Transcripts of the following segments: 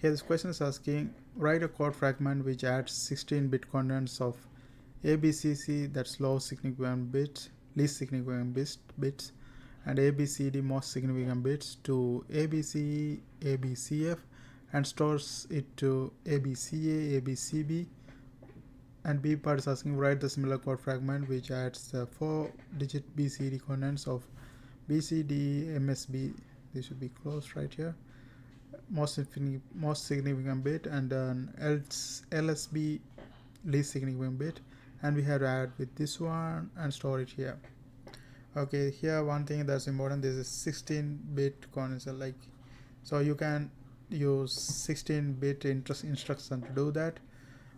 Here this question is asking, write a code fragment which adds 16-bit contents of ABCC, that's low significant bits, least significant bits, and ABCD most significant bits to ABCE ABCF and stores it to ABCA ABCB. And B part is asking, write the similar code fragment which adds the 4-digit BCD contents of BCDE MSB. This should be closed right here. Most significant bit, and then LSB least significant bit, and we have to add with this one and store it here. Okay, here one thing that's important, this is 16-bit condenser, like, so you can use 16-bit instruction to do that,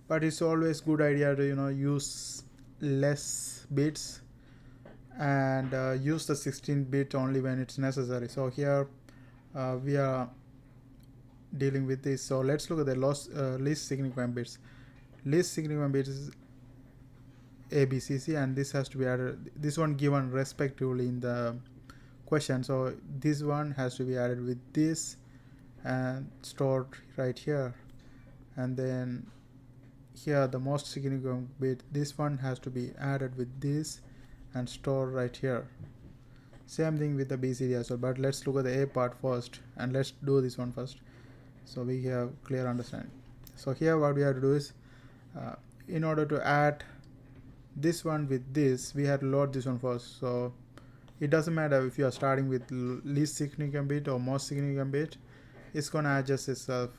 but it's always good idea to use less bits and use the 16-bit only when it's necessary. So here we are dealing with this. So let's look at the least significant bits. Least significant bits is ABCC, and this has to be added, this one given respectively in the question, so this one has to be added with this and stored right here. And then here the most significant bit, this one has to be added with this and stored right here. Same thing with the BCD as well, but let's look at the A part first, and let's do this one first so we have clear understanding. So here what we have to do is, in order to add this one with this, we have to load this one first. So it doesn't matter if you are starting with least significant bit or most significant bit, it's gonna adjust itself.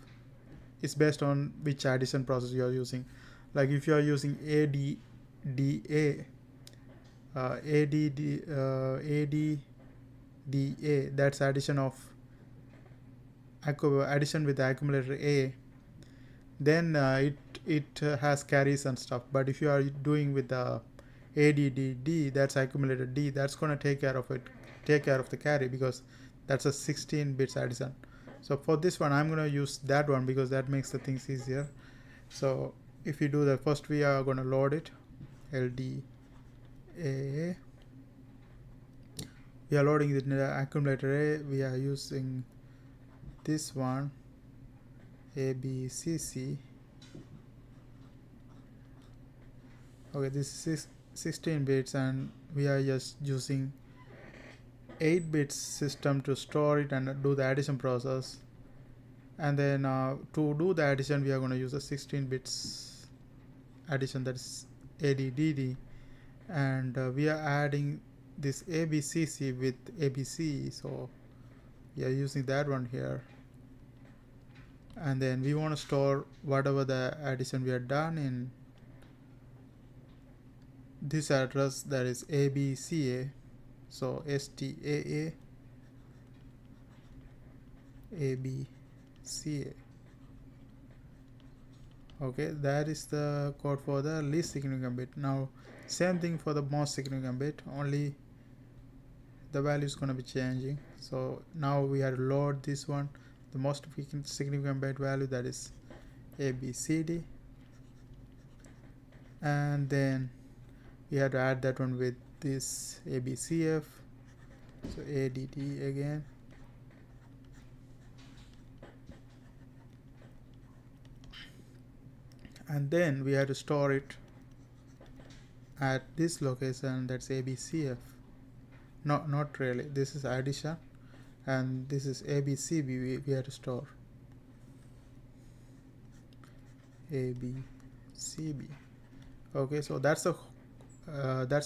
It's based on which addition process you are using. Like if you are using ADDA, that's addition with the accumulator A, then it has carries and stuff. But if you are doing with the ADDD, that's accumulator D, that's going to take care of the carry, because that's a 16 bits addition. So for this one I'm going to use that one because that makes the things easier. So if you do that, first we are going to load it, LDA, we are loading the accumulator A, we are using this one ABCC. Okay, this is 16 bits and we are just using 8 bits system to store it and do the addition process. And then to do the addition we are going to use a 16 bits addition, that is ADDD, and we are adding this ABCC with ABC, so we are using that one here. And then we want to store whatever the addition we are done in this address, that is ABCA, so STAA ABCA. Okay, that is the code for the least significant bit. Now same thing for the most significant bit, only the value is going to be changing. So now we have to load this one, the most significant bit value, that is ABCD, and then we have to add that one with this ABCF, so ADD again, and then we have to store it at this location, that's ABCF. Not really, this is addition and this is ABCB, we have to store ABCB. Okay, so that's a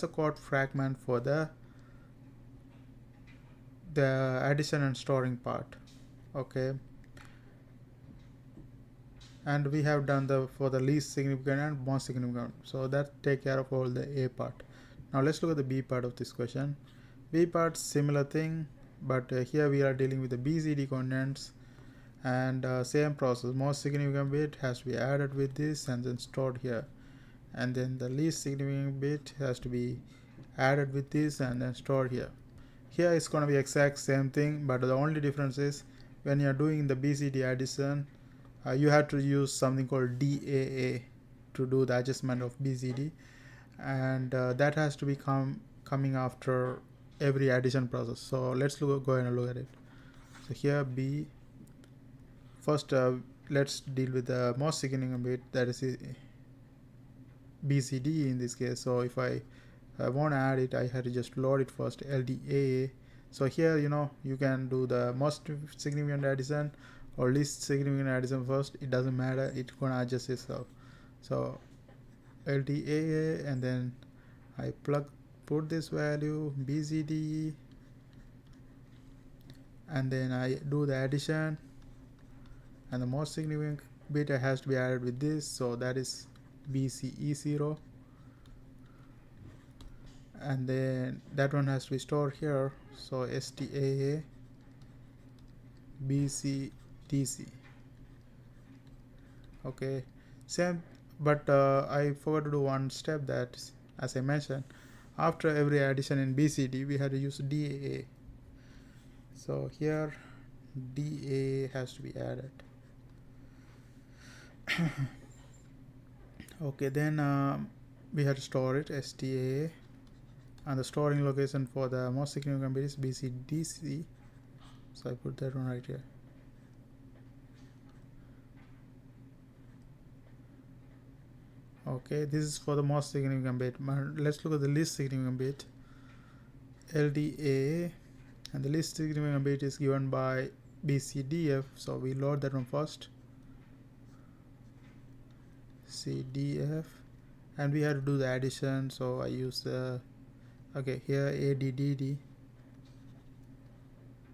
code fragment for the addition and storing part. Okay, and we have done for the least significant and most significant, so that take care of all the A part. Now let's look at the B part of this question. B part, similar thing, but here we are dealing with the BCD contents, and same process, most significant bit has to be added with this and then stored here, and then the least significant bit has to be added with this and then stored here. Here it's going to be exact same thing, but the only difference is when you are doing the BCD addition, you have to use something called DAA to do the adjustment of BCD, and that has to be coming after every addition process. So let's go ahead and look at it. So here B, first let's deal with the most significant bit, that is BCD in this case. So if I want to add it, I have to just load it first, LDAA. So here, you can do the most significant addition or least significant addition first. It doesn't matter, it's gonna adjust itself. So LDAA, and then I put this value BCDE, and then I do the addition, and the most significant bit has to be added with this, so that is BCE0, and then that one has to be stored here, so STAA BCDC. Okay, same, but I forgot to do one step, that as I mentioned, after every addition in BCD we had to use DAA. So here DAA has to be added. Okay, then we have to store it, STAA, and the storing location for the most significant bit is BCDC, so I put that one right here. Okay, this is for the most significant bit. Let's look at the least significant bit, LDA, and the least significant bit is given by BCDF, so we load that one first, CDF, and we have to do the addition, so I use the here ADDD.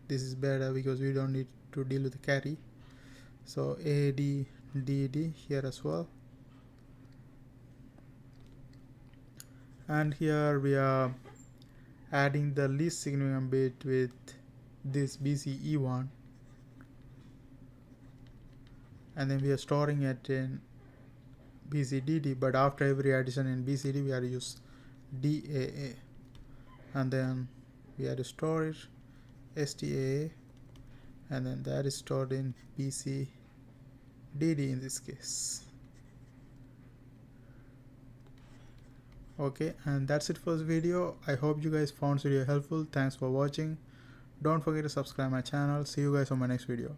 This is better because we don't need to deal with the carry, so ADDD here as well, and here we are adding the least significant bit with this BCE1, and then we are storing it in BCDD, but after every addition in BCD we have to use DAA, and then we have to store it STAA, and then that is stored in BCDD in this case. Okay, and that's it for this video. I hope you guys found this video helpful. Thanks for watching. Don't forget to subscribe my channel. See you guys on my next video.